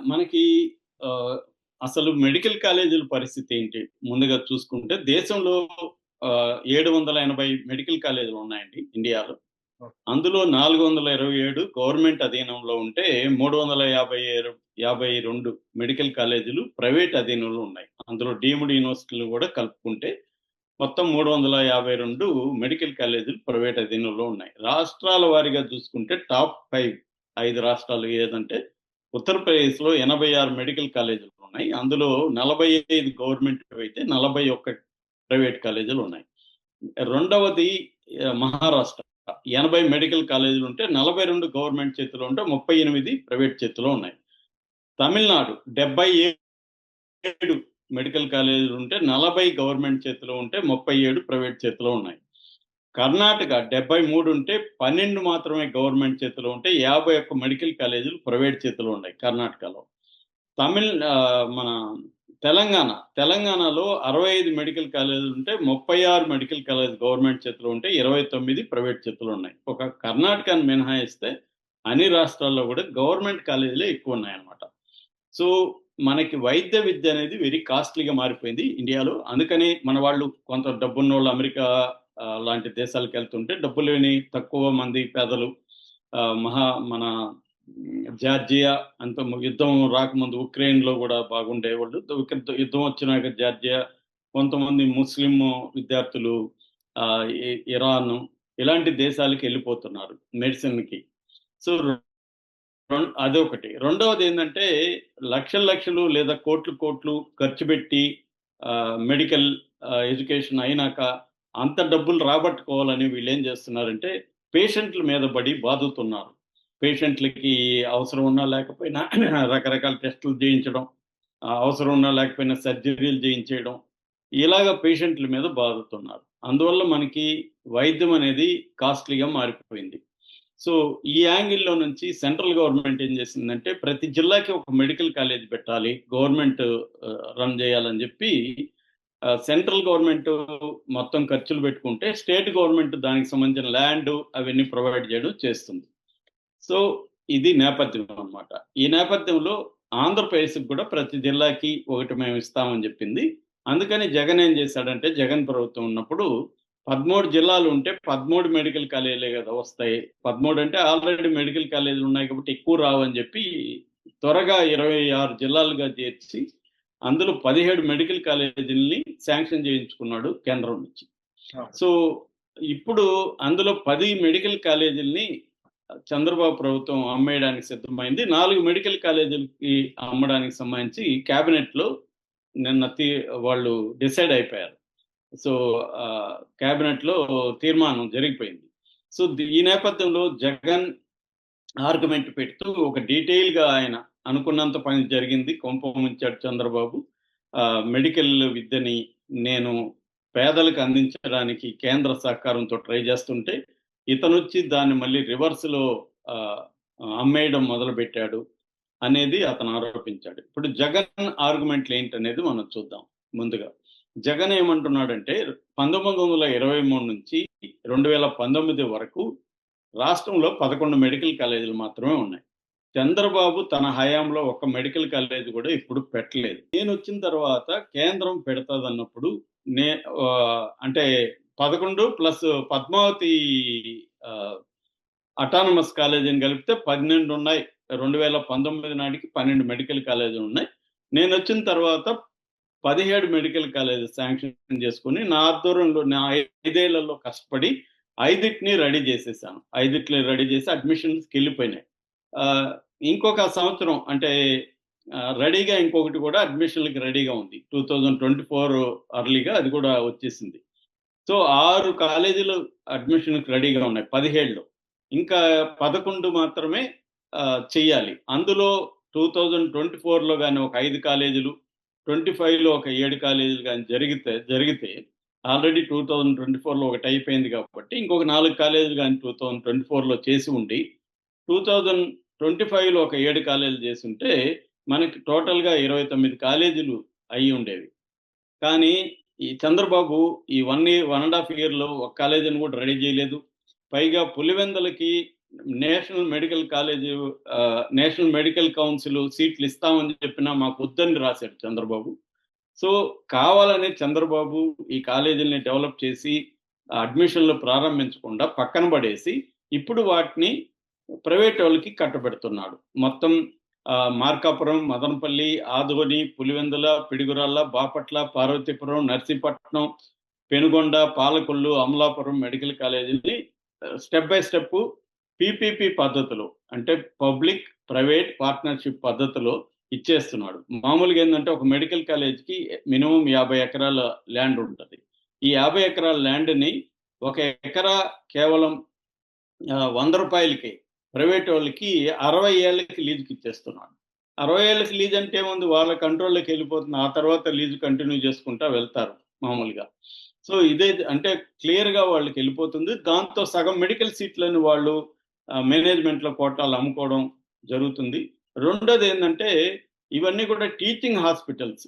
మనకి ఆహ్, అసలు మెడికల్ కాలేజీల పరిస్థితి ఏంటి? ముందుగా చూసుకుంటే దేశంలో 780 మెడికల్ కాలేజీలు ఉన్నాయండి ఇండియాలో. ఓహ్! అందులో 427 గవర్నమెంట్ అధీనంలో ఉంటే, 352 మెడికల్ కాలేజీలు ప్రైవేట్ అధీనంలో ఉన్నాయి. అందులో డీమ్డ్ యూనివర్సిటీలు గూడా కలుపుకుంటే మొత్తం 352 మెడికల్ కాలేజీలు ప్రైవేట్ అధీనంలో ఉన్నాయి. రాష్ట్రాల వారీగా చూసుకుంటే టాప్ 5 రాష్ట్రాలు ఏదంటే ఉత్తరప్రదేశ్‌లో 86 మెడికల్ కాలేజీలున్నాయి. అందులో 45 గవర్నమెంట్‌వయితే 41 ప్రైవేట్ కాలేజీలున్నాయి. రెండవది మహారాష్ట్ర. 80 మెడికల్ కాలేజీలుంటే 42 గవర్నమెంట్ చేతిలో ఉంటే 38 ప్రైవేట్ చేతిలో ఉన్నాయి. తమిళనాడు 77 మెడికల్ కాలేజీలుంటే 40 గవర్నమెంట్ చేతిలో ఉంటే 37 ప్రైవేట్ చేతిలో ఉన్నాయి. కర్ణాటక 73 ఉంటే 12 మాత్రమే గవర్నమెంట్ చేతిలో ఉంటే 51 మెడికల్ కాలేజీలు ప్రైవేట్ చేతిలో ఉన్నాయి కర్ణాటకలో. మన తెలంగాణ. తెలంగాణలో 65 మెడికల్ కాలేజీలుంటే 36 మెడికల్ కాలేజ్ గవర్నమెంట్ చేతిలో ఉంటే 29 ప్రైవేట్ చేతిలో ఉన్నాయి. ఒక కర్ణాటకని మినహాయిస్తే అన్ని రాష్ట్రాల్లో గూడా గవర్నమెంట్ కాలేజీలే ఎక్కువున్నాయన్నమాట. సో, మనకి వైద్య విద్య అనేది వెరీ కాస్ట్‌లీగా మారిపోయింది ఇండియాలో. అందుకని మన వాళ్ళు కొంత డబ్బున్నోళ్ళు అమెరికా లాంటి దేశాలకెళ్తుంటే, డబ్బు లేని తక్కువ మంది పేదలు ఆహ్, మహా మన జార్జియా యుద్ధం రాకముందు ఉక్రెయిన్‌లో గూడా బాగుండేవాళ్ళు. యుద్ధం వచ్చినాక జార్జియా, కొంతమంది ముస్లిం విద్యార్థులు ఇరాను ఇలాంటి దేశాలకెళ్ళిపోతున్నారు మెడిసిన్‌కి. సో, అదొకటి. రెండవదేందంటే లక్షలు, లక్షలు లేదా కోట్లు, కోట్లు ఖర్చు పెట్టి మెడికల్ ఎడ్యుకేషన్ అయినాక అంత డబ్బులు రాబట్టుకోవాలని వీళ్ళేం జేస్తున్నారంటే, పేషెంట్ల మీద పడి బాదుతున్నారు. పేషెంట్లకి అవసరం ఉన్నా లేకపోయినా రకరకాల టెస్టులు చేయించడం, అవసరం ఉన్నా లేకపోయినా సర్జరీలు చేయించేయడం, ఇలాగ పేషెంట్ల మీద బాదుతున్నారు. అందువల్ల మనకి వైద్యం అనేది కాస్ట్‌లీగా మారిపోయింది. సో, ఈ యాంగిల్‌లో నుంచి సెంట్రల్ గవర్నమెంట్ ఏం చేసిందంటే, ప్రతి జిల్లాకి ఒక మెడికల్ కాలేజ్ పెట్టాలి. గవర్నమెంట్ రన్ చేయాలని చెప్పి సెంట్రల్ గవర్నమెంట్ మొత్తం ఖర్చులు పెట్టుకుంటే, స్టేట్ గవర్నమెంట్ దానికి సంబంధించిన ల్యాండ్ అవన్నీ ప్రొవైడ్ చేయడం చేస్తుంది. సో, ఇది నేపథ్యం అన్నమాట. ఈ నేపథ్యంలో ఆంధ్రప్రదేశ్‌కి కూడా ప్రతి జిల్లాకి ఒకటి మేము ఇస్తామని చెప్పింది. అందుకని జగన్ ఏం చేశాడంటే, జగన్ ప్రభుత్వం ఉన్నప్పుడు 13 జిల్లాలు ఉంటే 13 మెడికల్ కాలేజీలే కదా వస్తాయి. 13 అంటే ఆల్రెడీ మెడికల్ కాలేజీలు ఉన్నాయి కాబట్టి ఎక్కువ రావని చెప్పి త్వరగా 26 జిల్లాలుగా చేర్చి అందులో 17 మెడికల్ కాలేజీలని శాంక్షన్ చేయించుకున్నాడు కేంద్రం నుంచి. ఆ! సో, ఇప్పుడు అందులో 10 మెడికల్ కాలేజీలని చంద్రబాబు ప్రభుత్వం అమ్మేయడానికి సిద్ధమైంది. 4 మెడికల్ కాలేజీలకి అమ్మడానికి సంబంధించి క్యాబినెట్‌లో నిన్న వాళ్ళు డిసైడ్ అయిపోయారు. సో, క్యాబినెట్‌లో తీర్మానం జరిగిపోయింది. సో, ఈ నేపథ్యంలో జగన్ ఆర్గ్యుమెంట్ పెడుతూ ఒక డీటెయిల్‌గా ఆయన అనుకున్నంత పని జరిగింది. కొంప ముంచాడు చంద్రబాబు. మెడికల్ విద్యని నేను పేదలకు అందించడానికి కేంద్ర సహకారంతో ట్రై చేస్తుంటే, ఇతనొచ్చి దాన్ని మళ్ళీ రివర్స్‌లో ఆహ్, అమ్మేయడం మొదలుపెట్టాడు అనేది అతను ఆరోపించాడు. ఇప్పుడు జగన్ ఆర్గ్యుమెంట్లు ఏంటనేది మనం చూద్దాం ముందుగా. జగన్ ఏమంటున్నాడంటే 1923 నుంచి 2019 వరకు రాష్ట్రంలో 11 మెడికల్ కాలేజీలు మాత్రమే ఉన్నాయి. చంద్రబాబు తన హయాంలో ఒక్క మెడికల్ కాలేజ్ గూడా ఎప్పుడు పెట్టలేదు. నేనొచ్చిన తర్వాత కేంద్రం పెడతదన్నప్పుడు నే అంటే 11 ప్లస్ పద్మావతి ఆహ్, అటానమస్ కాలేజీని కలిపితే 12 ఉన్నాయి. 2019 నాటికి 12 మెడికల్ కాలేజీలున్నాయి. నేనొచ్చిన తర్వాత 17 మెడికల్ కాలేజెస్ శాంక్షన్ చేసుకొని, నా ఆధ్వర్యంలో నా 5 ఏళ్లలో కష్టపడి ఐదిటిని రెడీ చేసేసాను. ఐదిటిని రెడీ చేసి అడ్మిషన్స్‌కెళ్ళిపోయినాయి. ఆహ్, ఇంకొక సంవత్సరం అంటే రెడీగా ఇంకొకటి కూడా అడ్మిషన్‌లకి రెడీగా ఉంది. 2024 అర్లీగా అది కూడా వచ్చేసింది. సో, 6 కాలేజీలు అడ్మిషన్‌కి రెడీగా ఉన్నాయి 17లో. ఇంకా 11 మాత్రమే చెయ్యాలి. అందులో 2024లో గాని ఒక 5 కాలేజీలు, 25లో ఒక 7 కాలేజీలు గాని జరిగితే ఆల్రెడీ 2024లో ఒకటయిపోయింది కాబట్టి ఇంకొక 4 కాలేజీలు గాని 2024లో చేసి ఉండి, 2025లో ఒక 7 కాలేజీలు చేసుంటే మనకి టోటల్‌గా 29 కాలేజీలు అయ్యుండేవి. కానీ ఈ చంద్రబాబు ఈ 1 ½ ఇయర్‌లో ఒక కాలేజీని కూడా రెడీ చేయలేదు. పైగా పులివెందులకి national medical college national medical council సీట్లు ఇస్తామని చెప్పినా మాకు వద్దని రాశాడు చంద్రబాబు. సో, కావాలనే చంద్రబాబు ఈ కాలేజీలని డెవలప్ చేసి అడ్మిషన్‌లు ప్రారంభించకుండా పక్కన పడేసి, ఇప్పుడు వాటిని ప్రైవేటోళ్ళకి కట్టబెడుతున్నాడు. మొత్తం మార్కాపురం, మదనపల్లి, ఆదోని, పులివెందుల, పిడుగురాళ్ళ, బాపట్ల, పార్వతీపురం, నర్సీపట్నం, పెనుగొండ, పాలకొల్లు, అమలాపురం మెడికల్ కాలేజీలని స్టెప్ బై స్టెప్ పీపీపీ పద్ధతిలో అంటే పబ్లిక్ ప్రైవేట్ పార్ట్నర్‌షిప్ పద్ధతిలో ఇచ్చేస్తున్నాడు. మామూలుగా ఏందంటే ఒక మెడికల్ కాలేజ్‌కి మినిమమ్ 50 ఎకరాల ల్యాండ్ ఉంటది. ఈ 50 ఎకరాల ల్యాండ్‌ని ఒక ఎకరా కేవలం రూ. 100కి ప్రైవేటోళ్ళకి 60 ఏళ్ళకి లీజుకి ఇచ్చేస్తున్నాడు. 60 ఏళ్ళకి లీజ్ అంటే ఏముంది వాళ్ళ కంట్రోల్‌లోకి వెళ్ళిపోతుంది. ఆ తర్వాత లీజ్ కంటిన్యూ చేసుకుంటా వెళ్తారు మామూలుగా. సో, ఇదే అంటే క్లియర్‌గా వాళ్ళకెళ్ళిపోతుంది. దాంతో సగం మెడికల్ సీట్‌లని వాళ్ళు మేనేజ్‌మెంట్‌లో కోటాలు అమ్ముకోవడం జరుగుతుంది. రెండోదేందంటే ఇవన్నీ కూడా టీచింగ్ హాస్పిటల్స్.